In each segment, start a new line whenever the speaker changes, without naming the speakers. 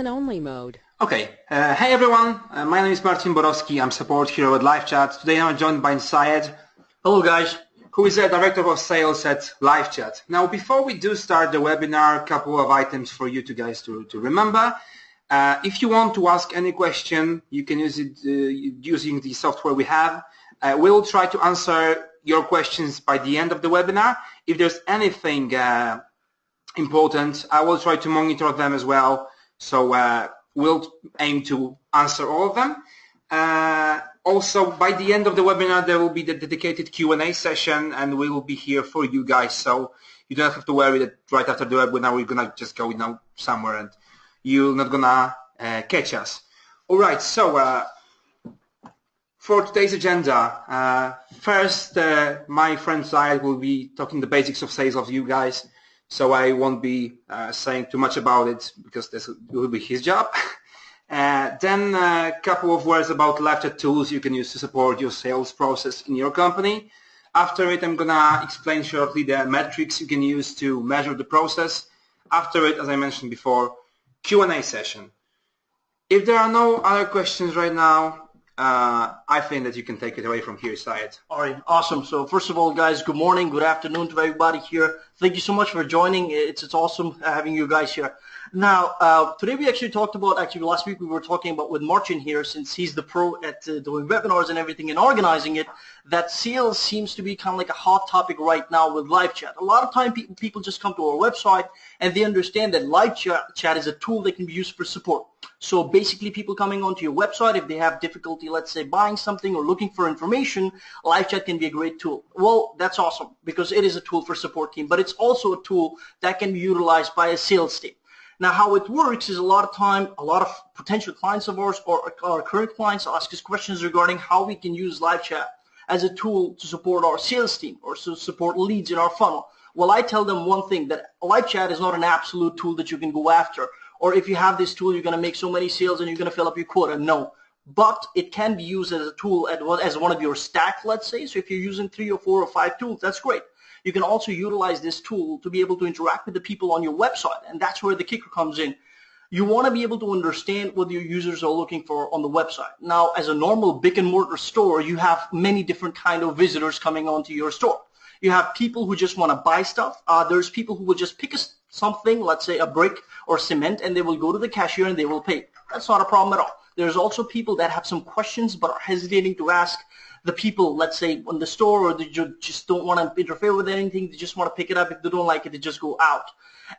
Only mode.
Okay, hey everyone, my name is Martin Borowski, I'm support here at LiveChat. Today I'm joined by Syed.
Hello guys.
Who is the Director of Sales at LiveChat. Now before we do start the webinar, a couple of items for you guys to remember. If you want to ask any question, you can use it using the software we have. We'll try to answer your questions by the end of the webinar. If there's anything important, I will try to monitor them as well. So we'll aim to answer all of them. Also, by the end of the webinar, there will be the dedicated Q&A session, and we will be here for you guys. So you don't have to worry that right after the webinar, we're going to just go somewhere and you're not going to catch us. All right, so for today's agenda, first, my friend Syed will be talking the basics of sales of you guys. So I won't be saying too much about it because this will be his job. Then a couple of words about LiveChat tools you can use to support your sales process in your company. After it, I'm going to explain shortly the metrics you can use to measure the process. After it, as I mentioned before, Q&A session. If there are no other questions right now, I think that you can take it away from here, Syed.
All right, awesome. So first of all, guys, good morning, good afternoon to everybody here. Thank you so much for joining. It's awesome having you guys here. Now, today we actually talked about, last week we were talking about with Martin here, since he's the pro at doing webinars and everything and organizing it, that sales seems to be kind of like a hot topic right now with LiveChat. A lot of time people just come to our website and they understand that LiveChat is a tool that can be used for support. So basically people coming onto your website, if they have difficulty, let's say, buying something or looking for information, LiveChat can be a great tool. Well, that's awesome because it is a tool for support team, but it's also a tool that can be utilized by a sales team. Now, how it works is a lot of time, a lot of potential clients of ours or our current clients ask us questions regarding how we can use LiveChat as a tool to support our sales team or to support leads in our funnel. Well, I tell them one thing, that LiveChat is not an absolute tool that you can go after. Or if you have this tool, you're going to make so many sales and you're going to fill up your quota. No. But it can be used as a tool as one of your stack, let's say. So if you're using 3 or 4 or 5 tools, that's great. You can also utilize this tool to be able to interact with the people on your website. And that's where the kicker comes in. You want to be able to understand what your users are looking for on the website. Now, as a normal brick and mortar store, you have many different kind of visitors coming onto your store. You have people who just want to buy stuff. There's people who will just pick something, let's say a brick or cement, and they will go to the cashier and they will pay. That's not a problem at all. There's also people that have some questions but are hesitating to ask the people, let's say, on the store, or they just don't want to interfere with anything. They just want to pick it up. If they don't like it, they just go out.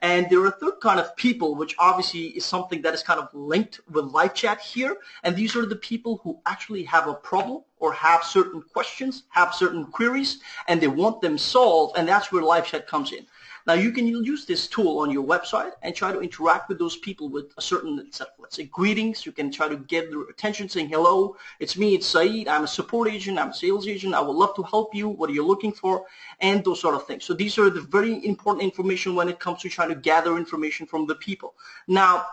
And there are a third kind of people, which obviously is something that is kind of linked with LiveChat here. And these are the people who actually have a problem or have certain questions, have certain queries, and they want them solved. And that's where LiveChat comes in. Now, you can use this tool on your website and try to interact with those people with a certain set of, let's say, greetings. You can try to get their attention saying, hello, it's me, it's Syed. I'm a support agent. I'm a sales agent. I would love to help you. What are you looking for? And those sort of things. So these are the very important information when it comes to trying to gather information from the people. Now,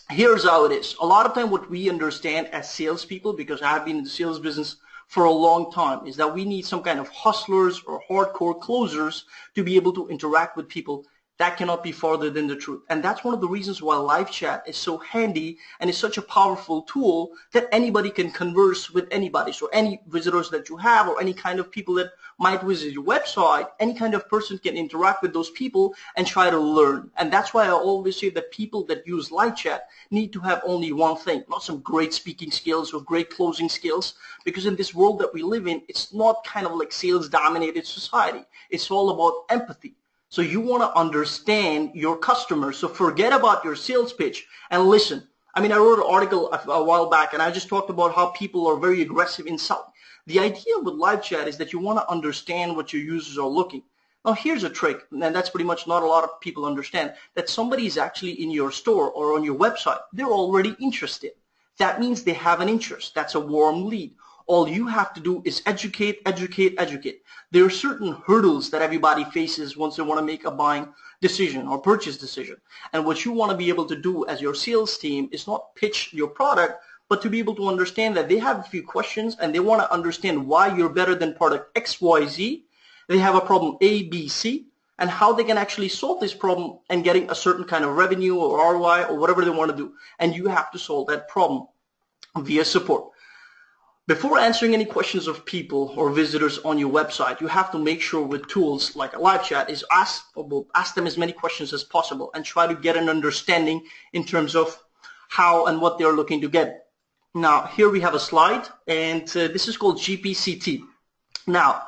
here's how it is. A lot of time what we understand as salespeople, because I've been in the sales business for a long time, is that we need some kind of hustlers or hardcore closers to be able to interact with people. That cannot be farther than the truth. And that's one of the reasons why LiveChat is so handy and is such a powerful tool that anybody can converse with anybody. So any visitors that you have or any kind of people that might visit your website, any kind of person can interact with those people and try to learn. And that's why I always say that people that use LiveChat need to have only one thing, not some great speaking skills or great closing skills, because in this world that we live in, it's not kind of like sales-dominated society. It's all about empathy. So you want to understand your customers. So forget about your sales pitch and listen. I mean, I wrote an article a while back, and I just talked about how people are very aggressive in selling. The idea with LiveChat is that you want to understand what your users are looking. Now, here's a trick, and that's pretty much not a lot of people understand, that somebody is actually in your store or on your website. They're already interested. That means they have an interest. That's a warm lead. All you have to do is educate, educate, educate. There are certain hurdles that everybody faces once they want to make a buying decision or purchase decision. And what you want to be able to do as your sales team is not pitch your product, but to be able to understand that they have a few questions and they want to understand why you're better than product X, Y, Z. They have a problem A, B, C. and how they can actually solve this problem and getting a certain kind of revenue or ROI or whatever they want to do. And you have to solve that problem via support. Before answering any questions of people or visitors on your website, you have to make sure with tools like a live chat is ask them as many questions as possible and try to get an understanding in terms of how and what they're looking to get. Now, here we have a slide, and this is called GPCT. Now,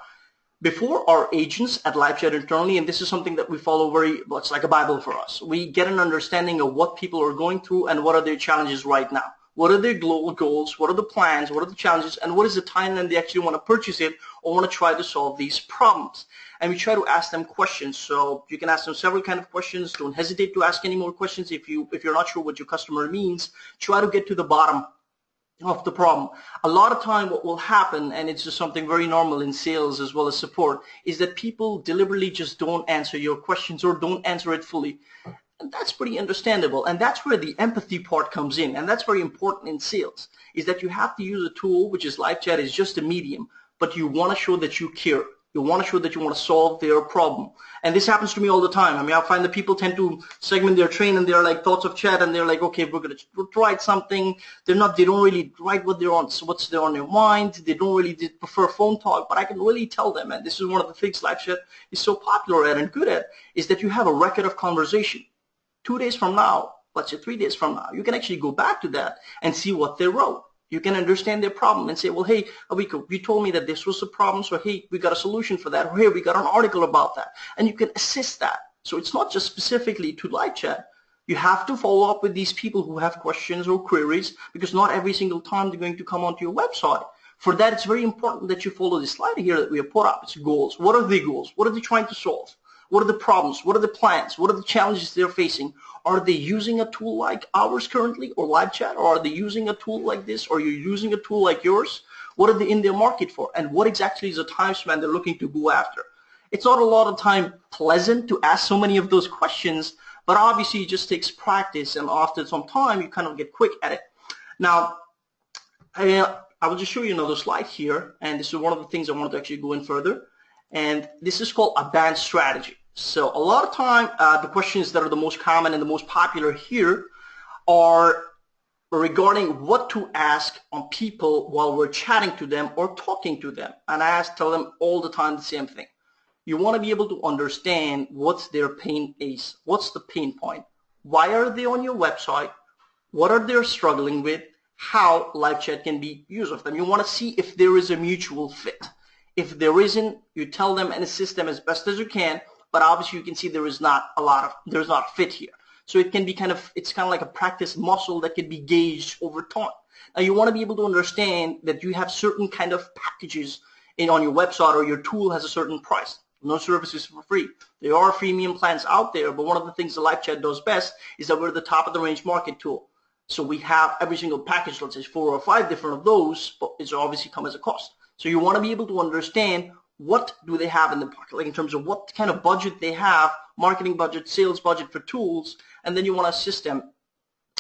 before our agents at LiveChat internally, and this is something that we follow well, it's like a Bible for us. We get an understanding of what people are going through and what are their challenges right now. What are their global goals? What are the plans? What are the challenges? And what is the timeline they actually want to purchase it or want to try to solve these problems? And we try to ask them questions. So you can ask them several kind of questions. Don't hesitate to ask any more questions. If you're not sure what your customer means, try to get to the bottom of the problem. A lot of time what will happen, and it's just something very normal in sales as well as support, is that people deliberately just don't answer your questions or don't answer it fully. And that's pretty understandable. And that's where the empathy part comes in. And that's very important in sales, is that you have to use a tool, which is LiveChat is just a medium, but you want to show that you care. You want to show that you want to solve their problem. And this happens to me all the time. I mean, I find that people tend to segment their train and they're like thoughts of chat and they're like, okay, we're going to write something. They don't really write what they're on, what's there on their mind. They don't really prefer phone talk, but I can really tell them, and this is one of the things LiveChat is so popular at and good at, is that you have a record of conversation. 2 days from now, let's say 3 days from now, you can actually go back to that and see what they wrote. You can understand their problem and say, well, hey, Abiko, you told me that this was a problem, so hey, we got a solution for that, or hey, we got an article about that. And you can assist that. So it's not just specifically to live chat. You have to follow up with these people who have questions or queries, because not every single time they're going to come onto your website. For that, it's very important that you follow this slide here that we have put up. It's goals. What are the goals? What are they trying to solve? What are the problems? What are the plans? What are the challenges they're facing? Are they using a tool like ours currently, or live chat, or are they using a tool like this, or you're using a tool like yours? What are they in their market for? And what exactly is the time span they're looking to go after? It's not a lot of time pleasant to ask so many of those questions, but obviously it just takes practice, and after some time you kind of get quick at it. Now, I will just show you another slide here, and this is one of the things I wanted to actually go in further, and this is called a BANT strategy. So a lot of time, the questions that are the most common and the most popular here are regarding what to ask on people while we're chatting to them or talking to them. And I tell them all the time the same thing. You want to be able to understand what's their pain is. What's the pain point? Why are they on your website? What are they struggling with? How live chat can be used of them. You want to see if there is a mutual fit. If there isn't, you tell them and assist them as best as you can. But obviously you can see there's not a fit here. So it can be it's kind of like a practice muscle that can be gauged over time. Now you want to be able to understand that you have certain kind of packages on your website, or your tool has a certain price. No services for free. There are freemium plans out there, but one of the things the live chat does best is that we're the top of the range market tool. So we have every single package, let's say 4 or 5 different of those, but it's obviously come as a cost. So you want to be able to understand what do they have in the pocket, like in terms of what kind of budget they have, marketing budget, sales budget for tools, and then you want to assist them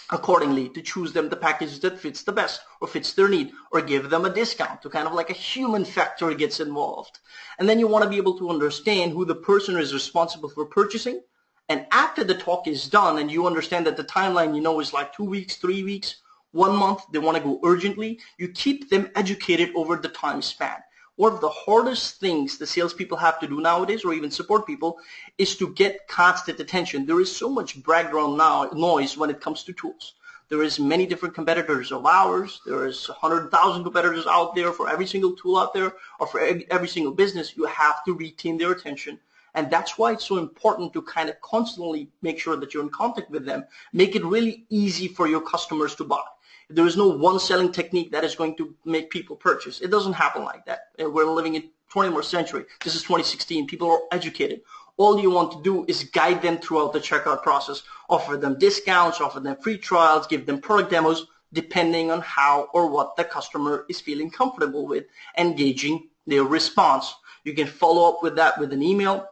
accordingly to choose them the package that fits the best or fits their need, or give them a discount to kind of like a human factor gets involved. And then you want to be able to understand who the person is responsible for purchasing. And after the talk is done and you understand that the timeline is like 2 weeks, 3 weeks, 1 month, they want to go urgently, you keep them educated over the time span. One of the hardest things the salespeople have to do nowadays, or even support people, is to get constant attention. There is so much background noise when it comes to tools. There is many different competitors of ours. There is 100,000 competitors out there for every single tool out there, or for every single business. You have to retain their attention. And that's why it's so important to kind of constantly make sure that you're in contact with them. Make it really easy for your customers to buy. There is no one selling technique that is going to make people purchase. It doesn't happen like that. We're living in 21st century. This is 2016. People are educated. All you want to do is guide them throughout the checkout process, offer them discounts, offer them free trials, give them product demos, depending on how or what the customer is feeling comfortable with, engaging their response. You can follow up with that with an email.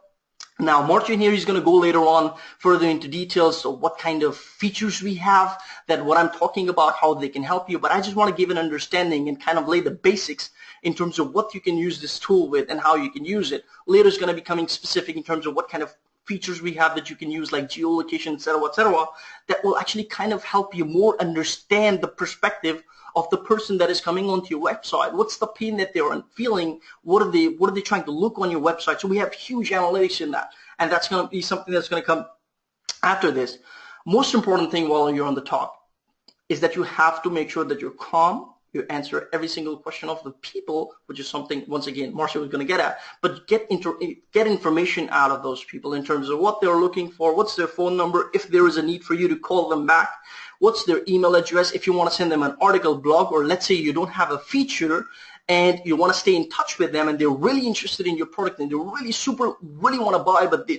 Now, Martin here is going to go later on further into details of what kind of features we have, that what I'm talking about, how they can help you. But I just want to give an understanding and kind of lay the basics in terms of what you can use this tool with and how you can use it. Later is going to be coming specific in terms of what kind of features we have that you can use, like geolocation, et cetera, that will actually kind of help you more understand the perspective of the person that is coming onto your website. What's the pain that they're feeling? What are they trying to look on your website? So we have huge analytics in that, and that's going to be something that's going to come after this. Most important thing while you're on the talk is that you have to make sure that you're calm. You answer every single question of the people, which is something, once again, Marcia was going to get at, but get information out of those people in terms of what they're looking for, what's their phone number, if there is a need for you to call them back, what's their email address, if you want to send them an article, blog, or let's say you don't have a feature and you want to stay in touch with them and they're really interested in your product and they really want to buy, but the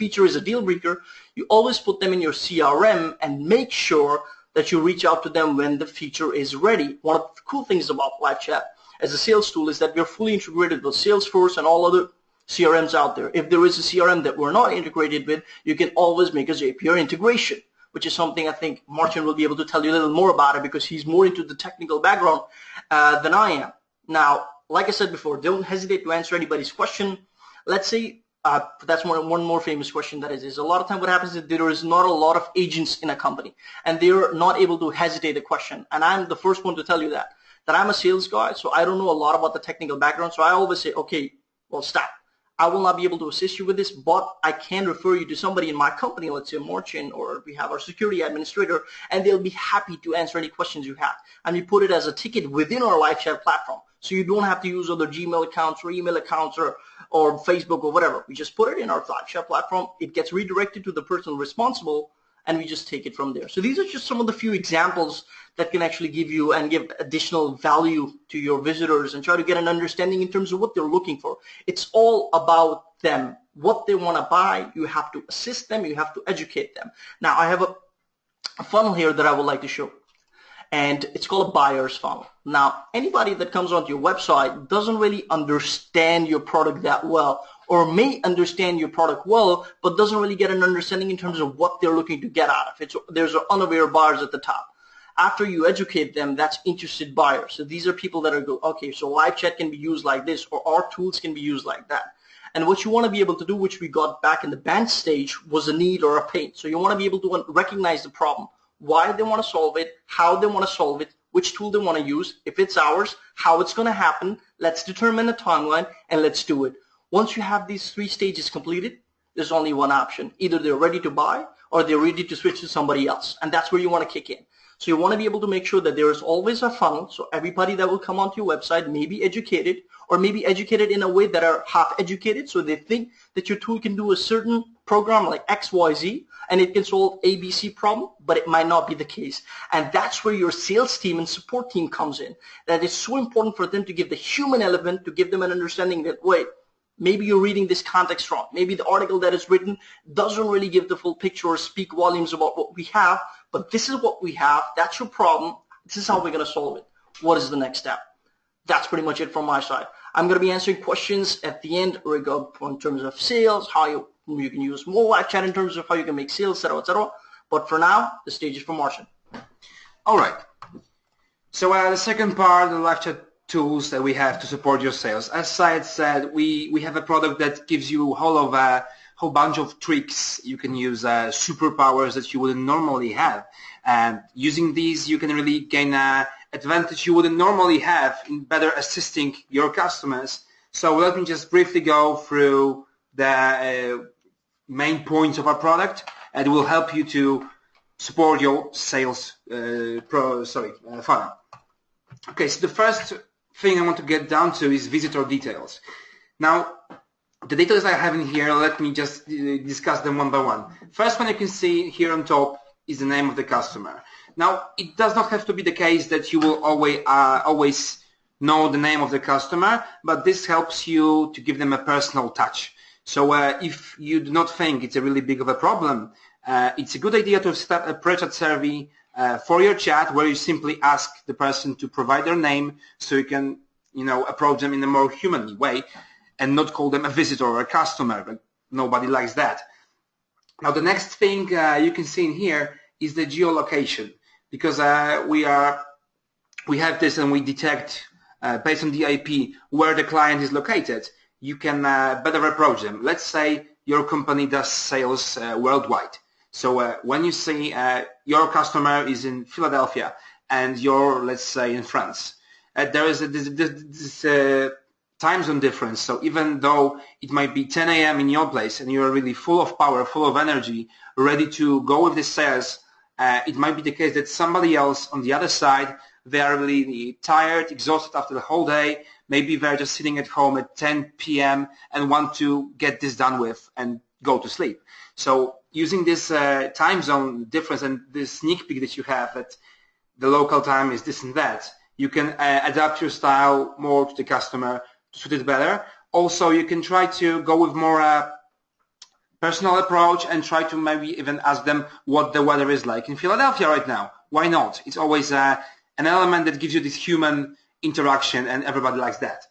feature is a deal breaker, you always put them in your CRM and make sure that you reach out to them when the feature is ready. One of the cool things about LiveChat as a sales tool is that we're fully integrated with Salesforce and all other CRMs out there. If there is a CRM that we're not integrated with, you can always make a JPR integration, which is something I think Martin will be able to tell you a little more about it because he's more into the technical background than I am. Now, like I said before, don't hesitate to answer anybody's question. Let's say, that's one more famous question that is a lot of time what happens is there is not a lot of agents in a company and they're not able to hesitate a question. And I'm the first one to tell you that I'm a sales guy, so I don't know a lot about the technical background. So I always say, okay, well, stop. I will not be able to assist you with this, but I can refer you to somebody in my company, let's say Martin, or we have our security administrator, and they'll be happy to answer any questions you have. And we put it as a ticket within our LiveChat platform. So you don't have to use other Gmail accounts or email accounts or Facebook or whatever. We just put it in our LiveChat platform. It gets redirected to the person responsible, and we just take it from there. So these are just some of the few examples that can actually give you and give additional value to your visitors and try to get an understanding in terms of what they're looking for. It's all about them. What they want to buy, you have to assist them, you have to educate them. Now, I have a funnel here that I would like to show, and it's called a buyer's funnel. Now, anybody that comes onto your website doesn't really understand your product that well, or may understand your product well, but doesn't really get an understanding in terms of what they're looking to get out of it. So there's unaware buyers at the top. After you educate them, that's interested buyers. So these are people that are okay, so LiveChat can be used like this, or our tools can be used like that. And what you want to be able to do, which we got back in the BANT stage, was a need or a pain. So you want to be able to recognize the problem, why they want to solve it, how they want to solve it, which tool they want to use, if it's ours, how it's going to happen. Let's determine the timeline, and let's do it. Once you have these 3 stages completed, there's only one option. Either they're ready to buy or they're ready to switch to somebody else. And that's where you want to kick in. So you want to be able to make sure that there is always a funnel. So everybody that will come onto your website may be educated, or maybe educated in a way that are half educated. So they think that your tool can do a certain program like XYZ and it can solve ABC problem, but it might not be the case. And that's where your sales team and support team comes in. That is so important for them to give the human element, to give them an understanding that, wait, maybe you're reading this context wrong. Maybe the article that is written doesn't really give the full picture or speak volumes about what we have, but this is what we have. That's your problem. This is how we're going to solve it. What is the next step? That's pretty much it from my side. I'm going to be answering questions at the end in terms of sales, how you can use more LiveChat in terms of how you can make sales, etc., etc. But for now, the stage is for Martian.
All right. So the second part, the LiveChat tools that we have to support your sales. As Syed said, we have a product that gives you a whole bunch of tricks. You can use superpowers that you wouldn't normally have. And using these, you can really gain advantage you wouldn't normally have in better assisting your customers. So let me just briefly go through the main points of our product, and it will help you to support your sales funnel. Okay, so the first thing I want to get down to is visitor details. Now, the details I have in here, let me just discuss them one by one. First one you can see here on top is the name of the customer. Now, it does not have to be the case that you will always know the name of the customer, but this helps you to give them a personal touch. So if you do not think it's a really big of a problem, it's a good idea to start a pre-chat survey for your chat where you simply ask the person to provide their name so you can, approach them in a more human way and not call them a visitor or a customer, but nobody likes that. Now, the next thing you can see in here is the geolocation, because we have this and we detect based on the IP where the client is located. You can better approach them. Let's say your company does sales worldwide. So when you see your customer is in Philadelphia and you're, let's say, in France, there is this time zone difference. So even though it might be 10 a.m. in your place and you're really full of power, full of energy, ready to go with the sales, it might be the case that somebody else on the other side, they are really tired, exhausted after the whole day. Maybe they're just sitting at home at 10 p.m. and want to get this done with and go to sleep. So using this time zone difference and this sneak peek that you have that the local time is this and that, you can adapt your style more to the customer to suit it better. Also, you can try to go with more personal approach and try to maybe even ask them what the weather is like in Philadelphia right now. Why not? It's always an element that gives you this human interaction, and everybody likes that.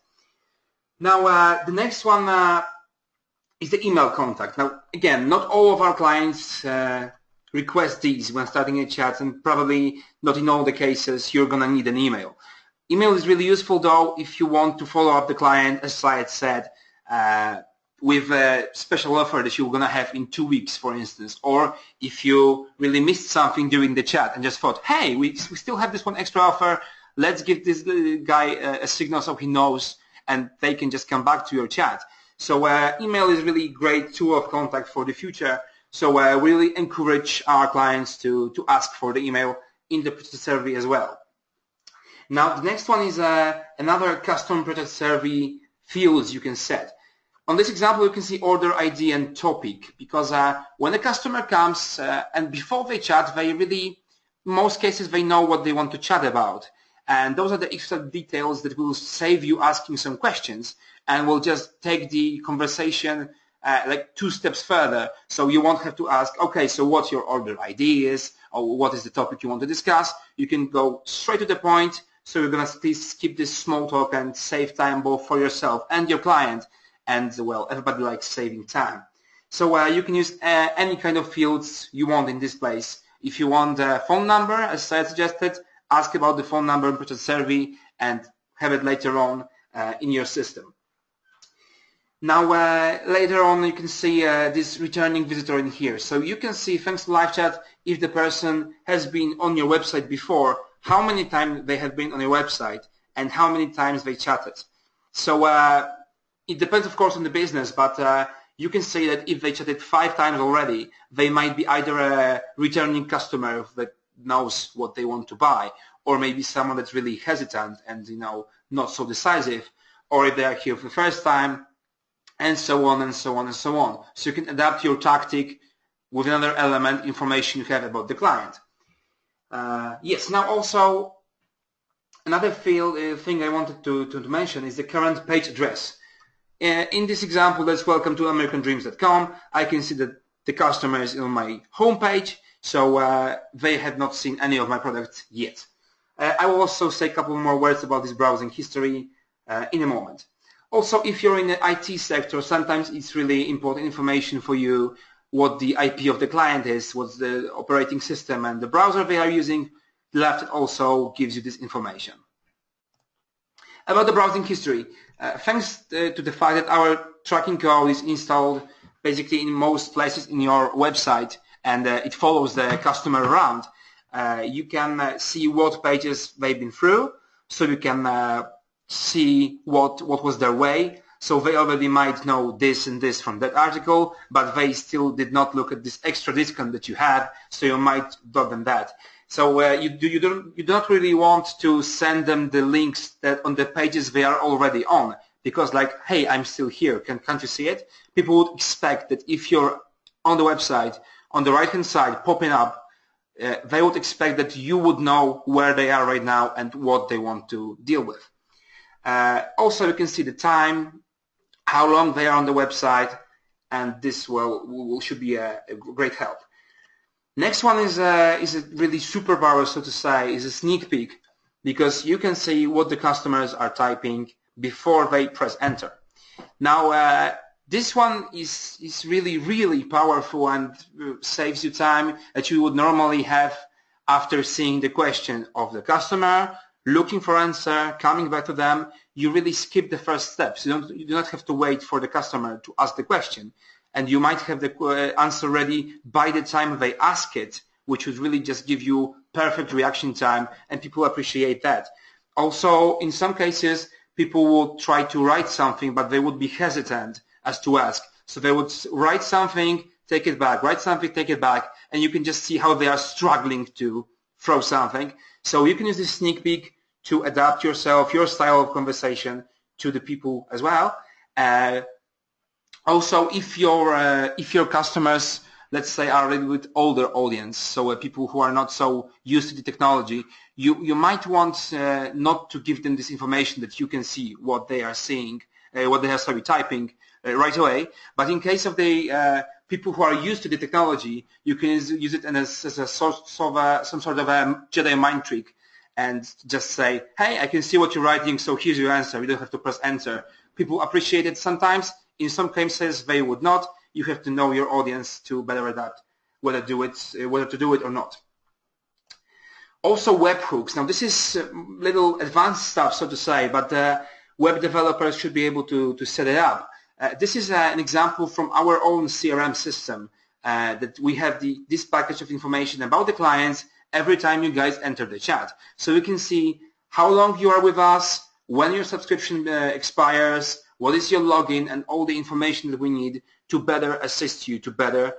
Now, the next one is the email contact. Now, again, not all of our clients request these when starting a chat, and probably not in all the cases you're going to need an email. Email is really useful, though, if you want to follow up the client, as Syed said, with a special offer that you're going to have in 2 weeks, for instance, or if you really missed something during the chat and just thought, hey, we still have this one extra offer, let's give this guy a signal so he knows, and they can just come back to your chat. So email is really great tool of contact for the future. So we really encourage our clients to ask for the email in the purchase survey as well. Now, the next one is another custom purchase survey fields you can set. On this example, you can see order ID and topic, because when a customer comes and before they chat, they really, in most cases, they know what they want to chat about. And those are the extra details that will save you asking some questions and will just take the conversation like 2 steps further. So you won't have to ask, okay, so what your order ID is, or what is the topic you want to discuss. You can go straight to the point. So you're going to please skip this small talk and save time both for yourself and your client. And, well, everybody likes saving time. So you can use any kind of fields you want in this place. If you want a phone number, as I suggested, ask about the phone number in purchase survey and have it later on in your system. Now, later on, you can see this returning visitor in here. So you can see, thanks to LiveChat, if the person has been on your website before, how many times they have been on your website, and how many times they chatted. So it depends, of course, on the business, but you can say that if they chatted 5 times already, they might be either a returning customer that knows what they want to buy, or maybe someone that's really hesitant and, you know, not so decisive, or if they are here for the first time, and so on and so on and so on. So you can adapt your tactic with another element, information you have about the client. Yes, now also another thing I wanted to mention is the current page address. In this example, that's welcome to americandreams.com. I can see that the customer is on my homepage, so they have not seen any of my products yet. I will also say a couple more words about this browsing history in a moment. Also, if you're in the IT sector, sometimes it's really important information for you what the IP of the client is, what's the operating system and the browser they are using. LiveChat also gives you this information. About the browsing history, thanks to the fact that our tracking code is installed basically in most places in your website and it follows the customer around, you can see what pages they've been through, so you can see what was their way. So they already might know this and this from that article, but they still did not look at this extra discount that you had, so you might dot them that. So you don't really want to send them the links that on the pages they are already on, because like, hey, I'm still here, can't you see it? People would expect that if you're on the website, on the right-hand side, popping up, they would expect that you would know where they are right now and what they want to deal with. Also, you can see the time, how long they are on the website, and this should be a great help. Next one is a really superpower, so to say, is a sneak peek, because you can see what the customers are typing before they press enter. Now, this one is really, really powerful and saves you time that you would normally have after seeing the question of the customer, looking for answer, coming back to them. You really skip the first steps. You do not have to wait for the customer to ask the question. and you might have the answer ready by the time they ask it, which would really just give you perfect reaction time, and people appreciate that. Also, in some cases, people will try to write something, but they would be hesitant as to ask. So they would write something, take it back, write something, take it back, and you can just see how they are struggling to throw something. So you can use this sneak peek to adapt yourself, your style of conversation to the people as well. Also, if your customers, let's say, are a little bit older audience, so people who are not so used to the technology, you might want not to give them this information that you can see what they are seeing, what they are typing right away. But in case of the people who are used to the technology, you can use it as a some sort of a Jedi mind trick, and just say, hey, I can see what you're writing, so here's your answer. You don't have to press enter. People appreciate it sometimes. In some cases, they would not. You have to know your audience to better adapt whether to do it or not. Also, webhooks. Now, this is little advanced stuff, so to say, but web developers should be able to set it up. This is an example from our own CRM system that we have this package of information about the clients every time you guys enter the chat. So you can see how long you are with us, when your subscription expires, what is your login, and all the information that we need to better assist you, to better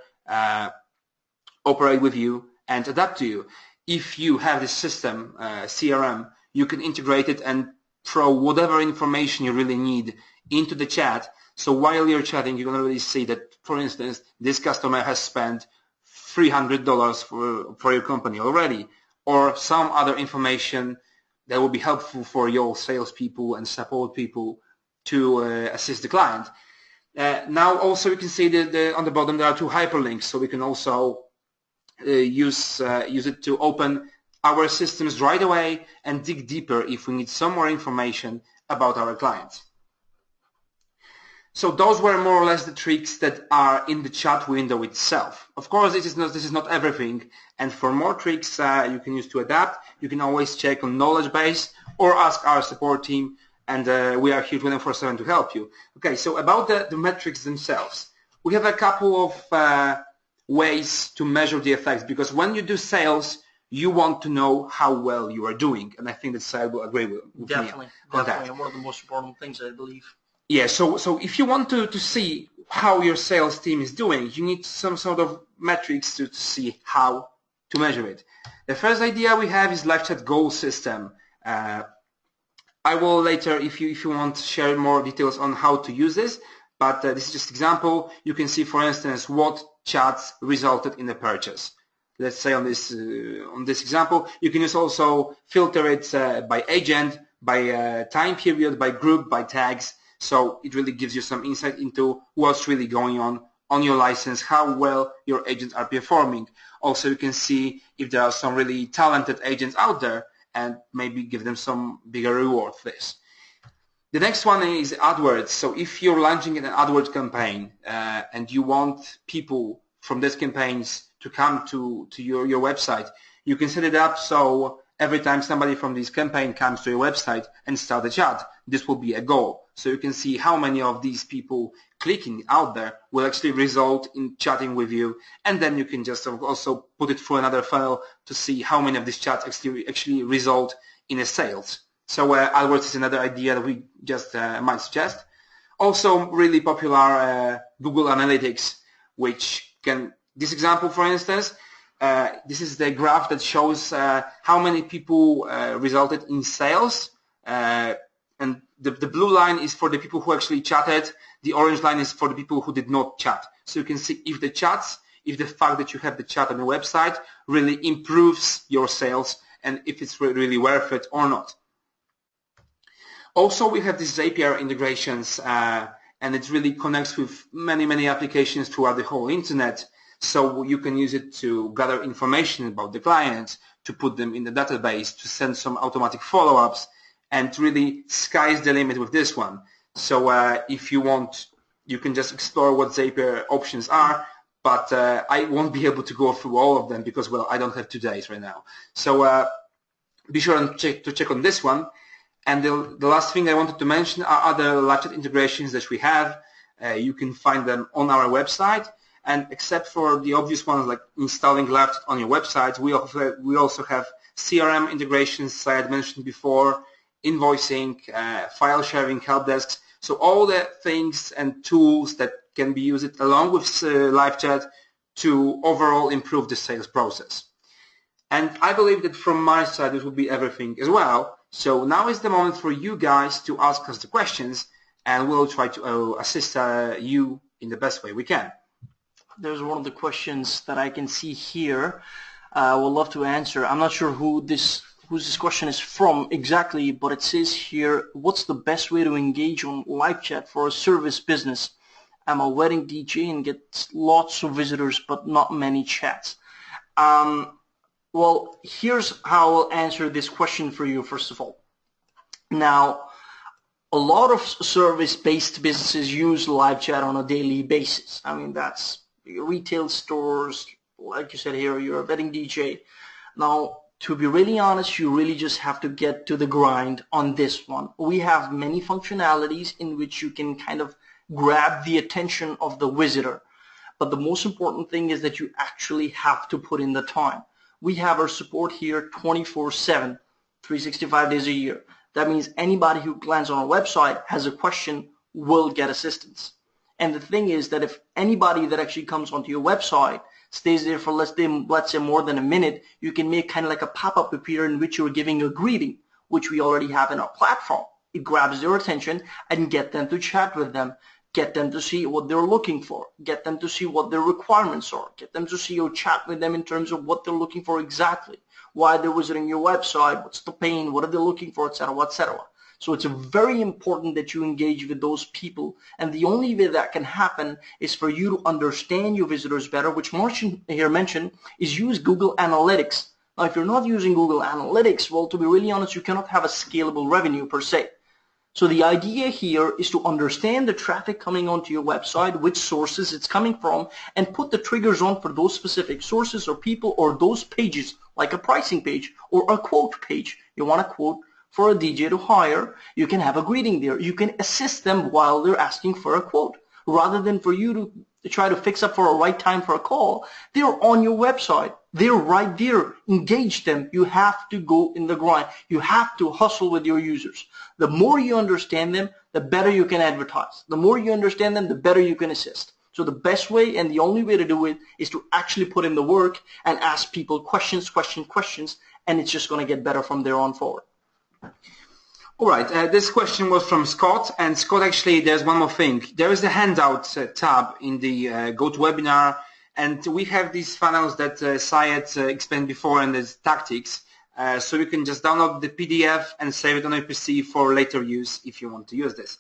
operate with you and adapt to you. If you have this system, CRM, you can integrate it and throw whatever information you really need into the chat. So while you're chatting, you're going to really see that, for instance, this customer has spent $300 for your company already, or some other information that will be helpful for your salespeople and support people to assist the client. Now also we can see that on the bottom there are two hyperlinks, so we can also use it to open our systems right away and dig deeper if we need some more information about our clients. So those were more or less the tricks that are in the chat window itself. Of course, this is not everything, and for more tricks you can use to adapt, you can always check on knowledge base or ask our support team, and we are here 24/7 to help you. Okay, so about the metrics themselves, we have a couple of ways to measure the effects, because when you do sales, you want to know how well you are doing, and I think that Syed will agree with
definitely,
me on
definitely,
that.
and one of the most important things, I believe.
Yeah, so if you want to see how your sales team is doing, you need some sort of metrics to see how to measure it. The first idea we have is LiveChat goal system. I will later, if you want, share more details on how to use this, but this is just an example. You can see, for instance, what chats resulted in a purchase. Let's say on this example, you can also filter it by agent, by time period, by group, by tags. So it really gives you some insight into what's really going on your license, how well your agents are performing. Also, you can see if there are some really talented agents out there and maybe give them some bigger reward for this. The next one is AdWords. So if you're launching an AdWords campaign and you want people from these campaigns to come to your website, you can set it up so every time somebody from this campaign comes to your website and start a chat, this will be a goal. So you can see how many of these people clicking out there will actually result in chatting with you, and then you can just also put it through another funnel to see how many of these chats actually result in a sales. So AdWords is another idea that we just might suggest. Also really popular Google Analytics, which can, this example for instance, this is the graph that shows how many people resulted in sales, and the blue line is for the people who actually chatted, the orange line is for the people who did not chat. So you can see if the fact that you have the chat on your website really improves your sales, and if it's really worth it or not. Also, we have these API integrations, and it really connects with many applications throughout the whole internet. So you can use it to gather information about the clients, to put them in the database, to send some automatic follow-ups, and really sky's the limit with this one. So if you want, you can just explore what Zapier options are, but I won't be able to go through all of them because, well, I don't have 2 days right now. So be sure to check on this one. And the last thing I wanted to mention are other LiveChat integrations that we have. You can find them on our website. And except for the obvious ones like installing LiveChat on your website, we also have CRM integrations, Syed mentioned before, invoicing, file sharing, help desks. So all the things and tools that can be used along with LiveChat to overall improve the sales process. And I believe that from my side, this will be everything as well. So now is the moment for you guys to ask us the questions, and we'll try to assist you in the best way we can.
There's one of the questions that I can see here. I would love to answer. I'm not sure who this question is from exactly, but it says here, what's the best way to engage on LiveChat for a service business? I'm a wedding DJ and get lots of visitors, but not many chats. Well, here's how I'll answer this question for you, first of all. Now, a lot of service-based businesses use LiveChat on a daily basis. I mean, that's your retail stores, like you said here, you're a wedding DJ. Now, to be really honest, you really just have to get to the grind on this one. We have many functionalities in which you can kind of grab the attention of the visitor. But the most important thing is that you actually have to put in the time. We have our support here 24/7, 365 days a year. That means anybody who lands on our website has a question will get assistance. And the thing is that if anybody that actually comes onto your website stays there for let's say more than a minute, you can make kind of like a pop-up appear in which you're giving a greeting, which we already have in our platform. It grabs their attention and get them to chat with them, get them to see what they're looking for, get them to see what their requirements are, get them to see or chat with them in terms of what they're looking for exactly, why they're visiting your website, what's the pain, what are they looking for, etc., etc. So it's very important that you engage with those people, and the only way that can happen is for you to understand your visitors better, which Martin here mentioned, is use Google Analytics. Now, if you're not using Google Analytics, well, to be really honest, you cannot have a scalable revenue per se. So the idea here is to understand the traffic coming onto your website, which sources it's coming from, and put the triggers on for those specific sources or people or those pages, like a pricing page or a quote page. You want a quote for a DJ to hire, you can have a greeting there. You can assist them while they're asking for a quote. Rather than for you to try to fix up for a right time for a call, they're on your website. They're right there. Engage them. You have to go in the grind. You have to hustle with your users. The more you understand them, the better you can advertise. The more you understand them, the better you can assist. So the best way and the only way to do it is to actually put in the work and ask people questions, and it's just going to get better from there on forward.
All right, this question was from Scott, and Scott, actually, there's one more thing. There is a handout tab in the GoToWebinar, and we have these funnels that Syed explained before, and there's tactics, so you can just download the PDF and save it on your PC for later use if you want to use this.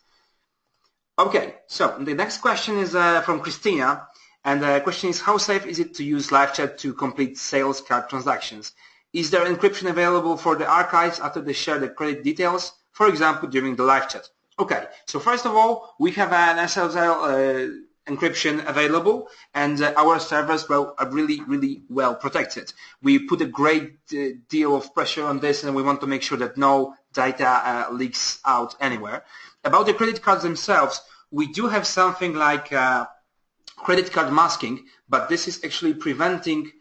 Okay, so the next question is from Christina, and the question is, how safe is it to use LiveChat to complete sales card transactions? Is there encryption available for the archives after they share the credit details, for example, during the live chat? Okay, so first of all, we have an SSL encryption available, and our servers are really, really well protected. We put a great deal of pressure on this, and we want to make sure that no data leaks out anywhere. About the credit cards themselves, we do have something like credit card masking, but this is actually preventing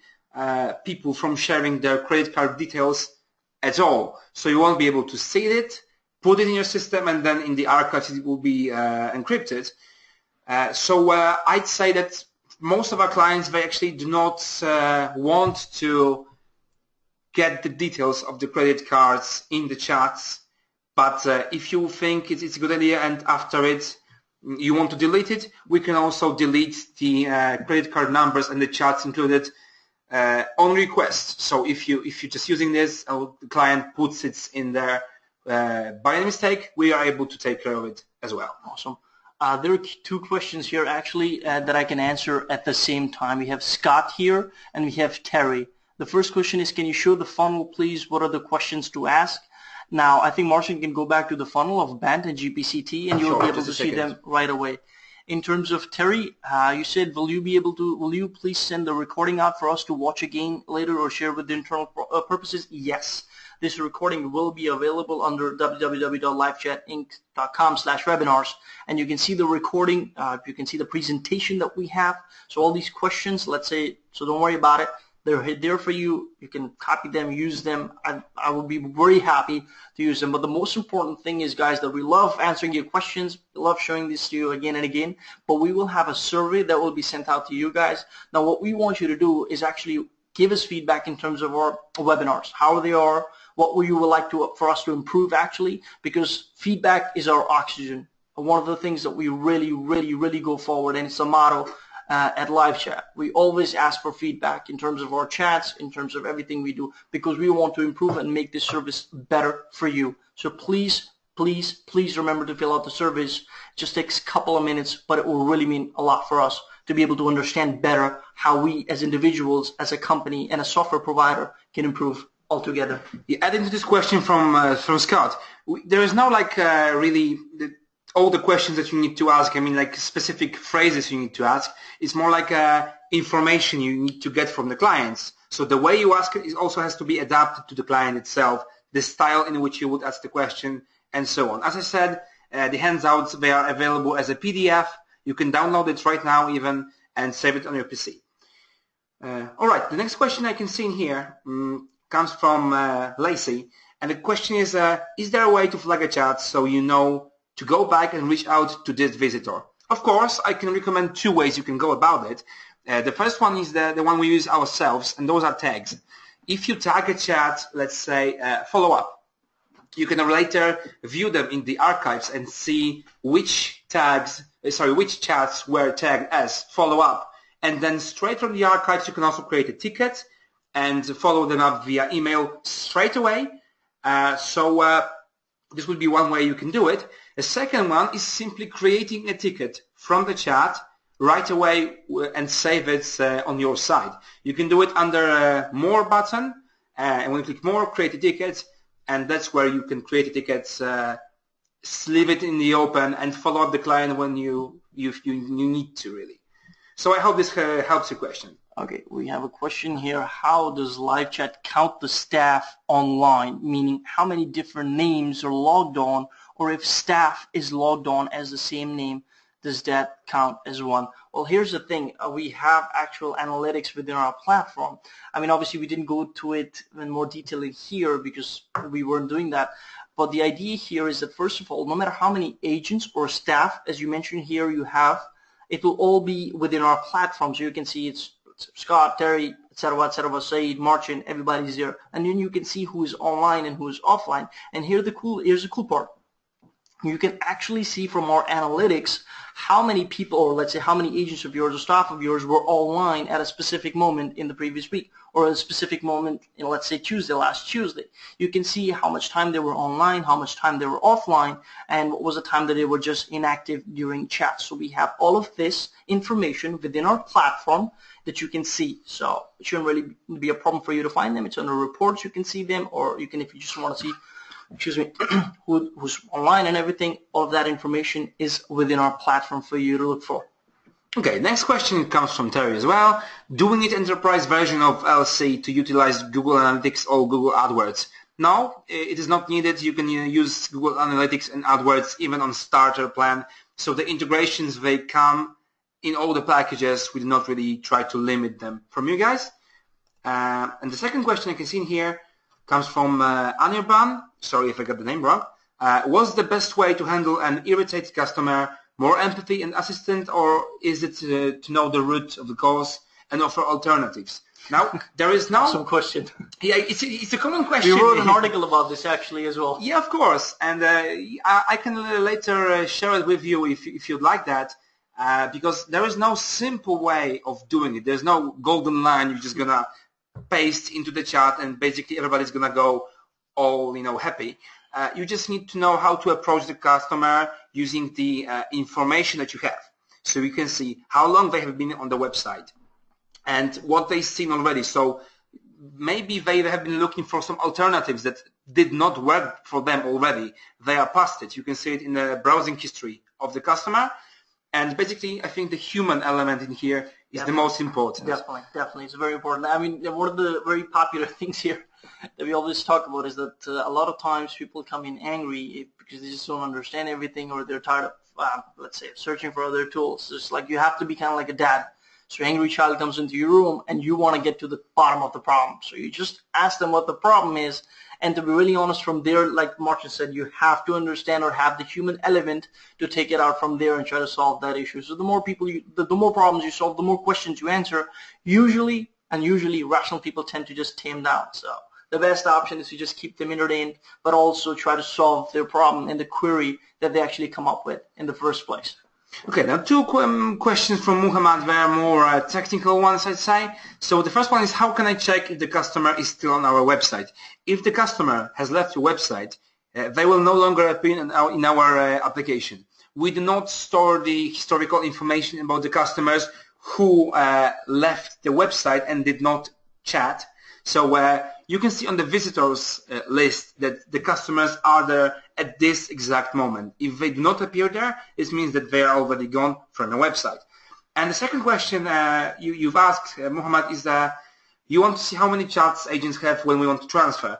people from sharing their credit card details at all. So you won't be able to see it, put it in your system, and then in the archives it will be encrypted. So I'd say that most of our clients, they actually do not want to get the details of the credit cards in the chats. But if you think it's a good idea and after it you want to delete it, we can also delete the credit card numbers and the chats included on request. So if you're just using this, the client puts it in there by mistake, we are able to take care of it as well.
Awesome. There are two questions here actually that I can answer at the same time. We have Scott here and we have Terry. The first question is, can you show the funnel, please? What are the questions to ask? Now, I think Marcin can go back to the funnel of BANT and GPCT, and you'll be able to see them right away. In terms of Terry, you said, will you please send the recording out for us to watch again later or share with the internal purposes? Yes. This recording will be available under www.livechatinc.com/webinars, and you can see the recording. You can see the presentation that we have. So all these questions, let's say, so don't worry about it. They're there for you. You can copy them, use them. I will be very happy to use them. But the most important thing is, guys, that we love answering your questions. We love showing this to you again and again. But we will have a survey that will be sent out to you guys. Now, what we want you to do is actually give us feedback in terms of our webinars, how they are, what you would like for us to improve, actually, because feedback is our oxygen. One of the things that we really go forward, and it's a motto at LiveChat. We always ask for feedback in terms of our chats, in terms of everything we do, because we want to improve and make this service better for you. So please remember to fill out the surveys. It just takes a couple of minutes, but it will really mean a lot for us to be able to understand better how we as individuals, as a company, and a software provider can improve altogether.
Yeah, adding to this question from Scott, there is no really all the questions that you need to ask. I mean, like specific phrases you need to ask. It's more like information you need to get from the clients. So the way you ask it also has to be adapted to the client itself, the style in which you would ask the question, and so on. As I said, the handouts, they are available as a PDF. You can download it right now even and save it on your PC. All right, the next question I can see in here comes from Lacey. And the question is there a way to flag a chat so you know to go back and reach out to this visitor? Of course, I can recommend two ways you can go about it. The first one is the one we use ourselves, and those are tags. If you tag a chat, let's say follow up, you can later view them in the archives and see which chats were tagged as follow up. And then straight from the archives, you can also create a ticket and follow them up via email straight away. This would be one way you can do it. A second one is simply creating a ticket from the chat right away and save it on your side. You can do it under a More button, and when you click More, create a ticket, and that's where you can create a ticket, leave it in the open, and follow up the client when you need to, really. So I hope this helps your question.
Okay, we have a question here. How does LiveChat count the staff online? Meaning how many different names are logged on, or if staff is logged on as the same name, does that count as one? Well, here's the thing. We have actual analytics within our platform. I mean, obviously we didn't go to it in more detail here because we weren't doing that. But the idea here is that, first of all, no matter how many agents or staff, as you mentioned here, you have, it will all be within our platform. So you can see it's Scott, Terry, etc., Syed, Martin, everybody's there. And then you can see who is online and who is offline. And here's the cool part. You can actually see from our analytics how many people, or let's say how many agents of yours or staff of yours were online at a specific moment in the previous week, or a specific moment, let's say last Tuesday. You can see how much time they were online, how much time they were offline, and what was the time that they were just inactive during chat. So we have all of this information within our platform that you can see. So it shouldn't really be a problem for you to find them. It's under reports, you can see them, or you can, if you just want to see who's online and everything, all of that information is within our platform for you to look for.
Okay, next question comes from Terry as well. Do we need enterprise version of LC to utilize Google Analytics or Google AdWords? No, it is not needed. You can use Google Analytics and AdWords even on starter plan. So the integrations, they come in all the packages. We do not really try to limit them from you guys. And the second question I can see in here comes from Anirban. Sorry if I got the name wrong. What's the best way to handle an irritated customer? More empathy and assistance, or is it to know the root of the cause and offer alternatives? Now, there is no...
Awesome question.
Yeah, it's a common question.
We wrote an article about this actually as well.
Yeah, of course. And I can later share it with you if you'd like that, because there is no simple way of doing it. There's no golden line you're just going to paste into the chat and basically everybody's going to go all, happy. You just need to know how to approach the customer using the information that you have. So you can see how long they have been on the website and what they've seen already. So maybe they have been looking for some alternatives that did not work for them already. They are past it. You can see it in the browsing history of the customer. And basically, I think the human element in here is the most important.
Definitely. It's very important. I mean, one of the very popular things here that we always talk about is that a lot of times people come in angry because they just don't understand everything, or they're tired of, let's say, searching for other tools. It's like you have to be kind of like a dad. So your angry child comes into your room and you want to get to the bottom of the problem. So you just ask them what the problem is. And to be really honest, from there, like Martin said, you have to understand or have the human element to take it out from there and try to solve that issue. So the more people the more problems you solve, the more questions you answer, usually rational people tend to just tame down. So the best option is to just keep them entertained, but also try to solve their problem in the query that they actually come up with in the first place.
Okay, now two questions from Muhammad were more technical ones, I'd say. So the first one is, how can I check if the customer is still on our website? If the customer has left your website, they will no longer appear in our application. We do not store the historical information about the customers who left the website and did not chat. So you can see on the visitors list that the customers are there at this exact moment. If they do not appear there, this means that they are already gone from the website. And the second question you've asked, Muhammad, is that you want to see how many chats agents have when we want to transfer.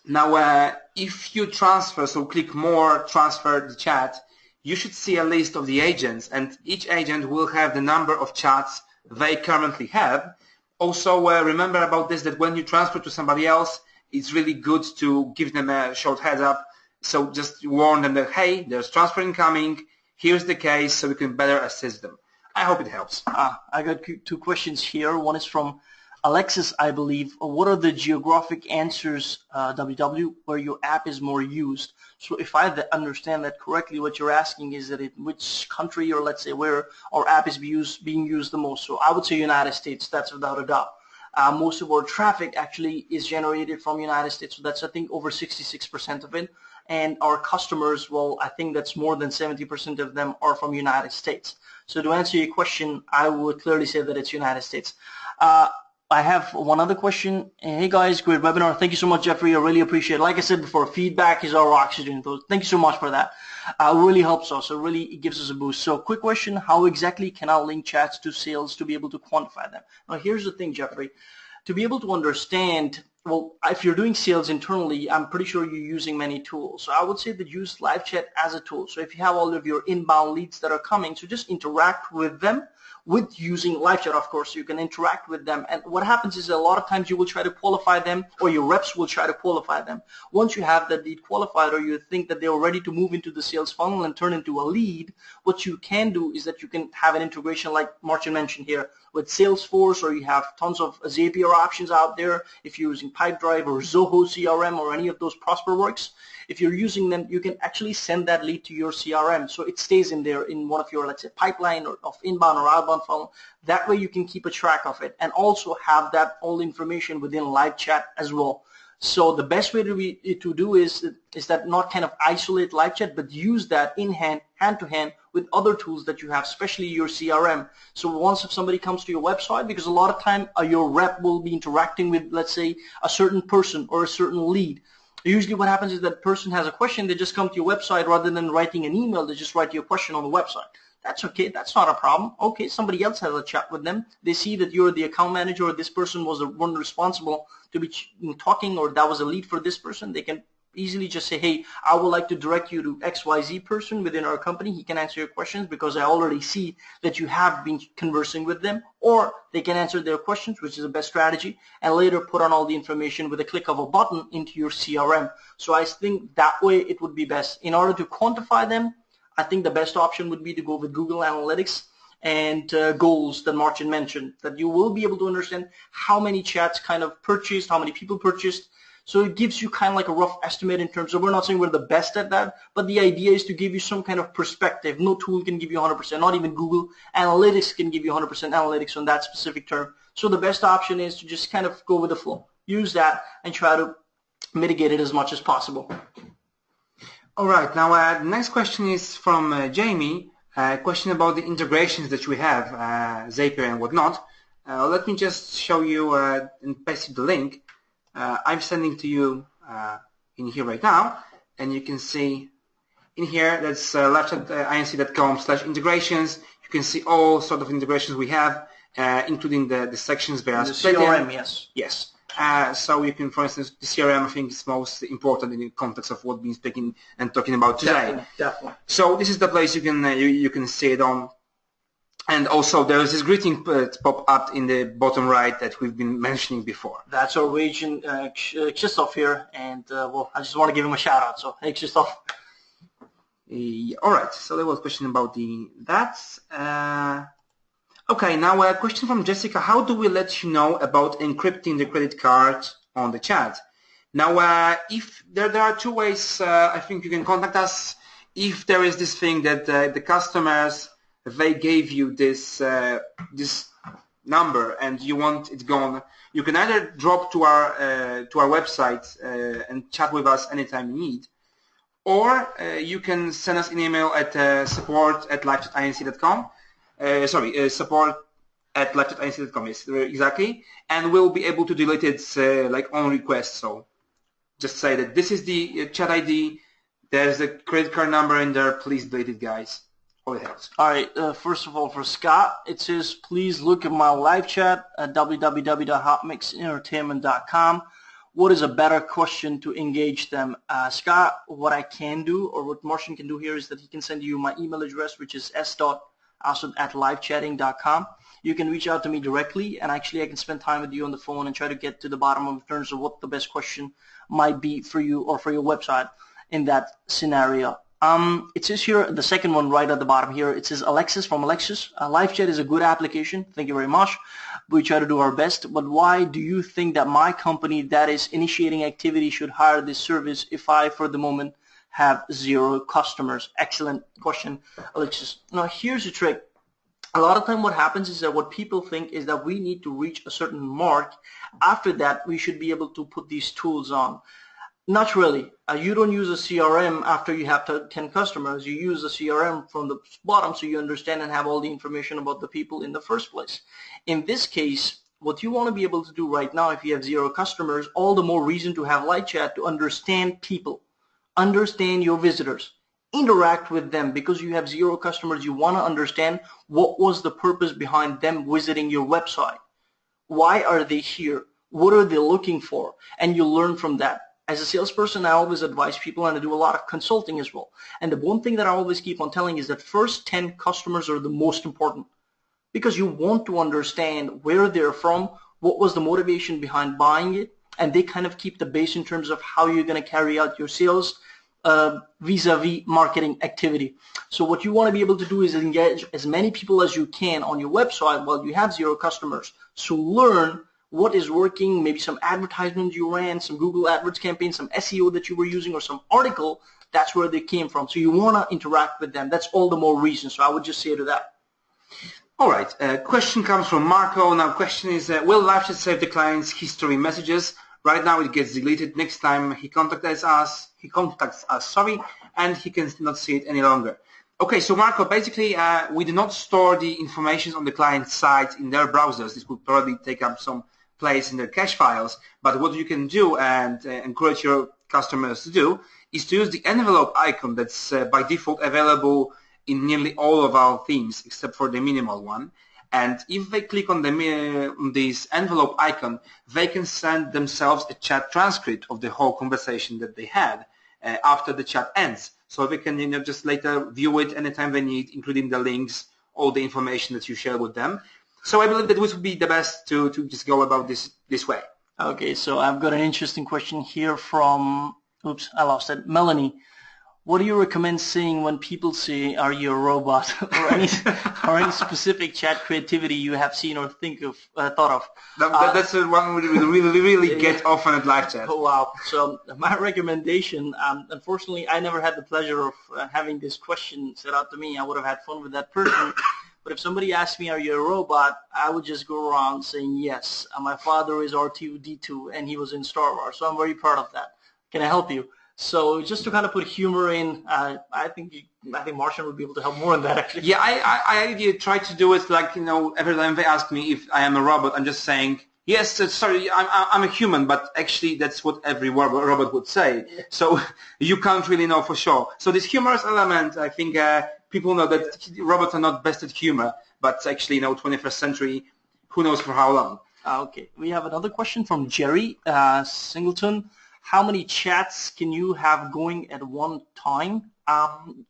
Now, if you transfer, so click more, transfer the chat, you should see a list of the agents, and each agent will have the number of chats they currently have. Also, remember about this, that when you transfer to somebody else, it's really good to give them a short heads up. So just warn them that, hey, there's transfer incoming, here's the case, so we can better assist them. I hope it helps.
I got two questions here. One is from Alexis, I believe. What are the geographic answers, WW, where your app is more used? So if I understand that correctly, what you're asking is that in which country, or let's say where our app is being used the most. So I would say United States, that's without a doubt. Most of our traffic actually is generated from United States, so that's, I think, over 66% of it. And our customers, well, I think that's more than 70% of them are from United States. So to answer your question, I would clearly say that it's United States. I have one other question. Hey guys, great webinar. Thank you so much, Jeffrey. I really appreciate it. Like I said before, feedback is our oxygen. So thank you so much for that. It really helps us. It really gives us a boost. So quick question, how exactly can I link chats to sales to be able to quantify them? Now here's the thing, Jeffrey. To be able to understand, well, if you're doing sales internally, I'm pretty sure you're using many tools. So I would say that use LiveChat as a tool. So if you have all of your inbound leads that are coming, so just interact with them with using LiveChat, of course. You can interact with them. And what happens is a lot of times you will try to qualify them, or your reps will try to qualify them. Once you have that lead qualified, or you think that they're ready to move into the sales funnel and turn into a lead, what you can do is that you can have an integration like Martin mentioned here with Salesforce, or you have tons of Zapier options out there. If you're using Pipedrive or Zoho CRM or any of those ProsperWorks, if you're using them, you can actually send that lead to your CRM. So it stays in there in one of your, let's say, pipeline or of inbound or outbound funnel. That way you can keep a track of it and also have that all information within LiveChat as well. So the best way to do is that not kind of isolate LiveChat, but use that in hand to hand with other tools that you have, especially your CRM. So once if somebody comes to your website, because a lot of time your rep will be interacting with, let's say, a certain person or a certain lead. Usually what happens is that person has a question, they just come to your website rather than writing an email, they just write your question on the website. That's okay, that's not a problem. Okay, somebody else has a chat with them. They see that you're the account manager, or this person was the one responsible to be talking, or that was a lead for this person. They can easily just say, hey, I would like to direct you to XYZ person within our company. He can answer your questions because I already see that you have been conversing with them. Or they can answer their questions, which is the best strategy, and later put on all the information with a click of a button into your CRM. So I think that way it would be best. In order to quantify them, I think the best option would be to go with Google Analytics and goals that Martin mentioned, that you will be able to understand how many chats kind of purchased, how many people purchased. So it gives you kind of like a rough estimate in terms of, we're not saying we're the best at that, but the idea is to give you some kind of perspective. No tool can give you 100%, not even Google Analytics can give you 100% analytics on that specific term. So the best option is to just kind of go with the flow. Use that and try to mitigate it as much as possible.
All right, now the next question is from Jamie, a question about the integrations that we have, Zapier and whatnot. Let me just show you and paste you the link. I'm sending to you in here right now, and you can see in here that's livechat.inc.com/integrations. You can see all sort of integrations we have, including the sections there.
The CRM, yes.
Yes. So you can, for instance, the CRM I think is most important in the context of what we're speaking and talking about today.
Definitely.
So this is the place you can you can see it on. And also there is this greeting pop up in the bottom right that we've been mentioning before.
That's our agent Krzysztof here, and well, I just want to give him a shout out. So hey, Krzysztof.
All right. So there was a question about that. Okay, now a question from Jessica. How do we let you know about encrypting the credit card on the chat? Now, if there are two ways, I think you can contact us. If there is this thing that the customers, they gave you this this number and you want it gone, you can either drop to our website and chat with us anytime you need, or you can send us an email at support@livechatinc.com. Support@livechatinc.com, yes, exactly, and we'll be able to delete it like on request. So just say that this is the chat ID, there's a credit card number in there, please delete it, guys. All it helps.
All right, first of all, for Scott, it says, please look at my live chat at www.hotmixentertainment.com. What is a better question to engage them? Scott, what I can do, or what Martian can do here, is that he can send you my email address, which is s.asad@livechatting.com. You can reach out to me directly, and actually I can spend time with you on the phone and try to get to the bottom of in terms of what the best question might be for you or for your website in that scenario. It says here, the second one right at the bottom here, it says Alexis from Alexis. LiveChat is a good application. Thank you very much. We try to do our best. But why do you think that my company that is initiating activity should hire this service if I, for the moment, have 0 customers? Excellent question, Alexis. Now, here's the trick. A lot of time what happens is that what people think is that we need to reach a certain mark. After that, we should be able to put these tools on. Not really. You don't use a CRM after you have 10 customers. You use a CRM from the bottom so you understand and have all the information about the people in the first place. In this case, what you want to be able to do right now, if you have 0 customers, all the more reason to have live chat to understand people, understand your visitors, interact with them. Because you have 0 customers, you want to understand what was the purpose behind them visiting your website. Why are they here? What are they looking for? And you learn from that. As a salesperson, I always advise people, and I do a lot of consulting as well. And the one thing that I always keep on telling is that first 10 customers are the most important, because you want to understand where they're from, what was the motivation behind buying it, and they kind of keep the base in terms of how you're going to carry out your sales vis-a-vis marketing activity. So what you want to be able to do is engage as many people as you can on your website while you have 0 customers. So learn what is working, maybe some advertisements you ran, some Google AdWords campaign, some SEO that you were using, or some article. That's where they came from. So you want to interact with them. That's all the more reason. So I would just say to that.
All right. Question comes from Marco. Now, question is, will LiveChat save the client's history messages? Right now, it gets deleted. Next time he contacts us, and he can not see it any longer. Okay, so Marco, basically, we do not store the information on the client side in their browsers. This would probably take up some place in their cache files. But what you can do and encourage your customers to do is to use the envelope icon that's by default available in nearly all of our themes except for the minimal one. And if they click on this envelope icon, they can send themselves a chat transcript of the whole conversation that they had after the chat ends. So they can just later view it anytime they need, including the links, all the information that you share with them. So I believe that this would be the best to just go about this way.
Okay, so I've got an interesting question here from, oops, I lost it, Melanie. What do you recommend saying when people say, are you a robot? or any specific chat creativity you have seen or thought of?
That's the one we really get often at LiveChat.
Oh, wow. So my recommendation, unfortunately, I never had the pleasure of having this question set out to me. I would have had fun with that person. But if somebody asked me, are you a robot, I would just go around saying yes. My father is R2-D2, and he was in Star Wars, so I'm very proud of that. Can I help you? So just to kind of put humor in, I think Martian would be able to help more on that, actually.
Yeah, I try to do it like, every time they ask me if I am a robot, I'm just saying, yes, sorry, I'm a human, but actually that's what every robot would say. Yeah. So you can't really know for sure. So this humorous element, I think people know that robots are not best at humor, but actually, 21st century, who knows for how long.
Okay, we have another question from Jerry Singleton. How many chats can you have going at one time?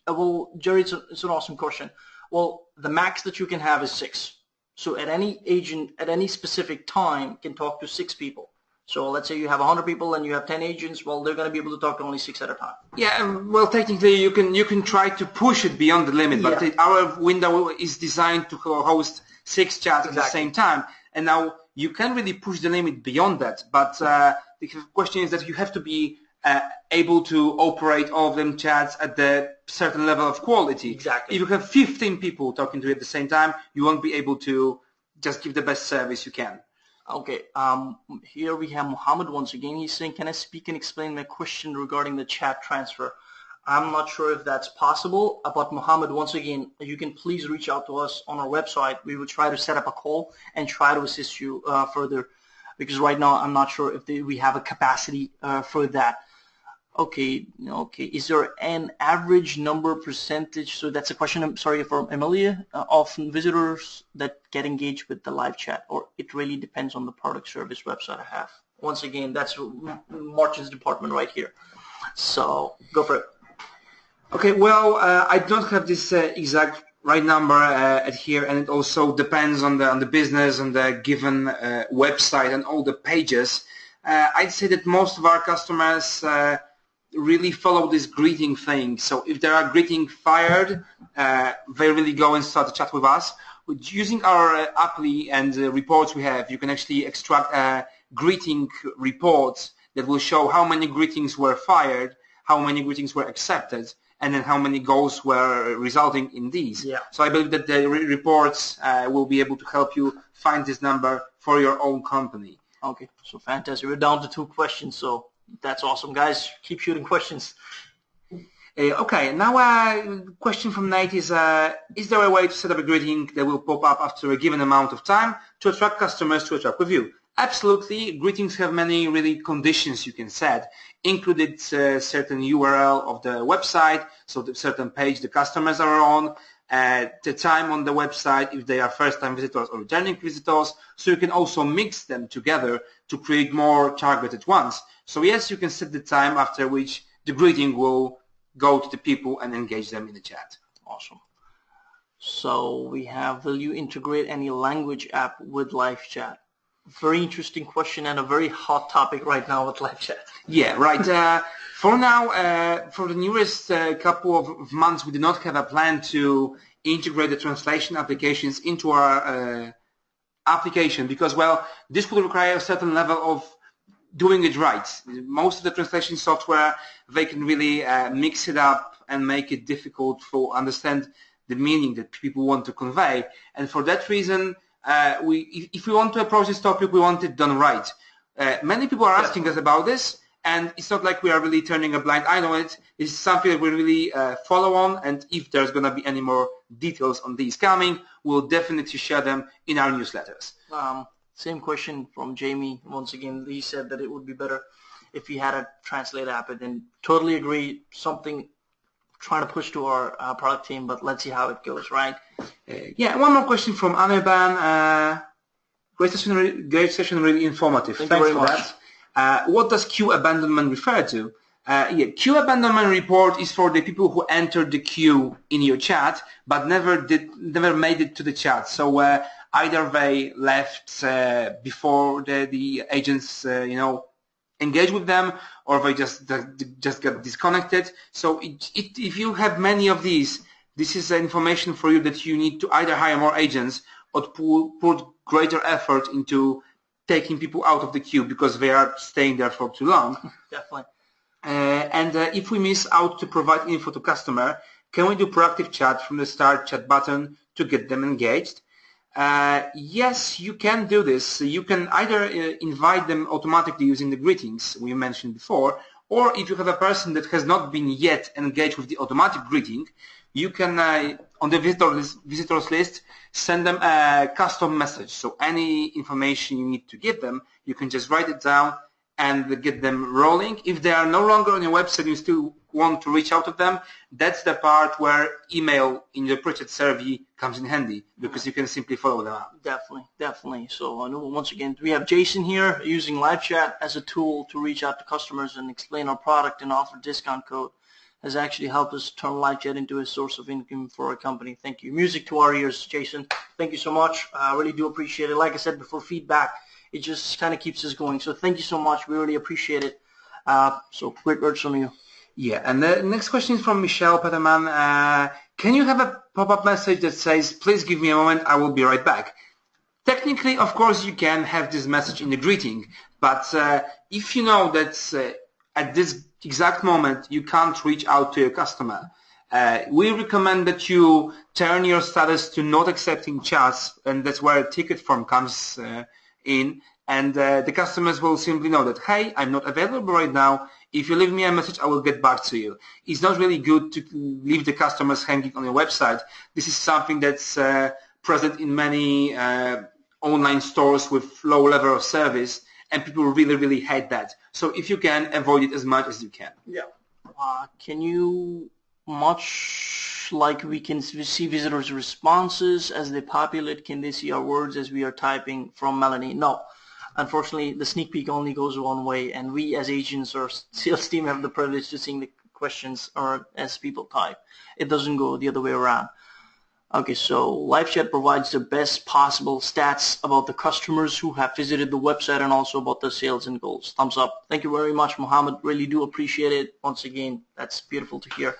Well, Jerry, it's an awesome question. Well, the max that you can have is 6. So at any agent, at any specific time, can talk to 6 people. So let's say you have 100 people and you have 10 agents. Well, they're going to be able to talk to only 6 at a time.
Yeah, well, technically you can try to push it beyond the limit, but our window is designed to host 6 chats at the same time. And now you can really push the limit beyond that. But the question is that you have to be able to operate all of them chats at the certain level of quality.
Exactly.
If you have 15 people talking to you at the same time, you won't be able to just give the best service you can.
Okay, here we have Muhammad once again. He's saying, can I speak and explain my question regarding the chat transfer? I'm not sure if that's possible, but Muhammad, once again, you can please reach out to us on our website. We will try to set up a call and try to assist you further, because right now I'm not sure if we have a capacity for that. Okay. Is there an average number percentage? So that's a question, I'm sorry, from Emilia, of visitors that get engaged with the live chat, or it really depends on the product service website I have. Once again, that's Martin's department right here. So go for it.
Okay, well, I don't have this exact right number at here, and it also depends on the business and the given website and all the pages. I'd say that most of our customers really follow this greeting thing. So if there are greeting fired, they really go and start to chat with us. Using our appli and reports we have, you can actually extract greeting reports that will show how many greetings were fired, how many greetings were accepted, and then how many goals were resulting in these.
Yeah.
So I believe that the reports will be able to help you find this number for your own company.
Okay, so fantastic. We're down to 2 questions, so that's awesome, guys. Keep shooting questions.
Okay, now question from Nate is there a way to set up a greeting that will pop up after a given amount of time to attract customers to interact with you? Absolutely. Greetings have many really conditions you can set, included certain URL of the website, so the certain page the customers are on, the time on the website, if they are first-time visitors or returning visitors, so you can also mix them together to create more targeted ones. So yes, you can set the time after which the greeting will go to the people and engage them in the chat.
Awesome. So we have, will you integrate any language app with LiveChat? Very interesting question and a very hot topic right now with LiveChat.
Yeah, right. For now, for the newest couple of months, we do not have a plan to integrate the translation applications into our application because, well, this would require a certain level of doing it right. Most of the translation software, they can really mix it up and make it difficult to understand the meaning that people want to convey. And for that reason, if we want to approach this topic, we want it done right. Many people are asking us about this, and it's not like we are really turning a blind eye on it. It's something that we really follow on, and if there's going to be any more details on these coming, we'll definitely share them in our newsletters.
Same question from Jamie. Once again, he said that it would be better if you had a translate app, and totally agree, something trying to push to our product team, but let's see how it goes, right?
Yeah, one more question from Anirban. Great session, really informative.
Thanks for
that. What does queue abandonment refer to? Queue abandonment report is for the people who entered the queue in your chat, but never made it to the chat. So either they left before the agents, engage with them, or they just got disconnected. So if you have many of these, this is information for you that you need to either hire more agents or put greater effort into taking people out of the queue because they are staying there for too long.
Definitely.
And if we miss out to provide info to customer, can we do proactive chat from the start chat button to get them engaged? Yes, you can do this. You can either invite them automatically using the greetings we mentioned before, or if you have a person that has not been yet engaged with the automatic greeting, you can, on the visitors list, send them a custom message. So any information you need to give them, you can just write it down and get them rolling. If they are no longer on your website, you still want to reach out to them, that's the part where email in your pre-chat survey comes in handy, because you can simply follow them up.
Definitely. So once again, we have Jason here using LiveChat as a tool to reach out to customers and explain our product and offer discount code. Has actually helped us turn LiveChat into a source of income for our company. Thank you. Music to our ears, Jason. Thank you so much. I really do appreciate it. Like I said before, feedback, it just kind of keeps us going. So thank you so much. We really appreciate it. So great words from you.
Yeah, and the next question is from Michelle Peterman. Can you have a pop-up message that says, please give me a moment, I will be right back? Technically, of course, you can have this message in the greeting, but if you know that at this exact moment you can't reach out to your customer, we recommend that you turn your status to not accepting chats, and that's where a ticket form comes in, and the customers will simply know that, hey, I'm not available right now. If you leave me a message, I will get back to you. It's not really good to leave the customers hanging on your website. This is something that's present in many online stores with low level of service, and people really, really hate that. So if you can, avoid it as much as you can.
Yeah. Can you, much like we can see visitors' responses as they populate, can they see our words as we are typing? From Melanie? No. Unfortunately, the sneak peek only goes one way, and we as agents or sales team have the privilege to seeing the questions or as people type. It doesn't go the other way around. Okay, so LiveChat provides the best possible stats about the customers who have visited the website and also about the sales and goals. Thumbs up. Thank you very much, Mohammed. Really do appreciate it. Once again, that's beautiful to hear.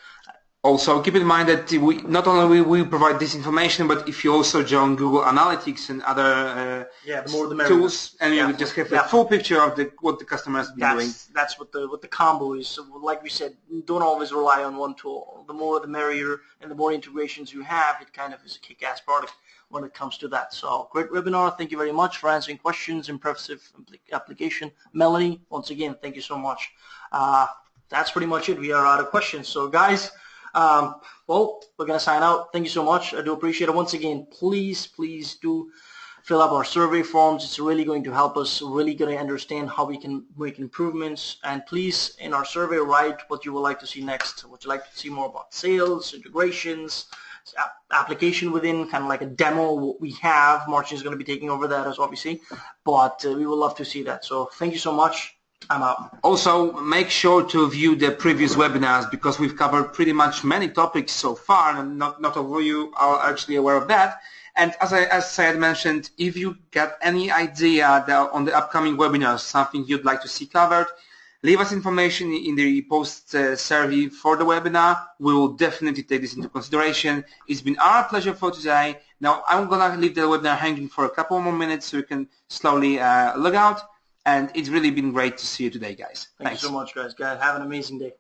Also, keep in mind that we not only we provide this information, but if you also join Google Analytics and other
the more the
tools, and you just have a full picture of what the customer has been doing.
That's what the combo is. So, like we said, don't always rely on one tool. The more the merrier, and the more integrations you have, it kind of is a kick-ass product when it comes to that. So, great webinar. Thank you very much for answering questions. Impressive application. Melanie, once again, thank you so much. That's pretty much it. We are out of questions. So, guys, well, we're going to sign out. Thank you so much. I do appreciate it. Once again, please do fill up our survey forms. It's really going to help us really going to understand how we can make improvements. And please, in our survey, write what you would like to see next. Would you like to see more about sales, integrations, application within, kind of like a demo what we have. Martin is going to be taking over that as obviously, but we would love to see that. So thank you so much. I'm out.
Also, make sure to view the previous webinars, because we've covered pretty much many topics so far, and not all of you are actually aware of that. And as Syed mentioned, if you got any idea that on the upcoming webinars, something you'd like to see covered, leave us information in the post survey for the webinar. We will definitely take this into consideration. It's been our pleasure for today. Now, I'm going to leave the webinar hanging for a couple more minutes so you can slowly log out. And it's really been great to see you today, guys.
Thanks so much, guys. Have an amazing day.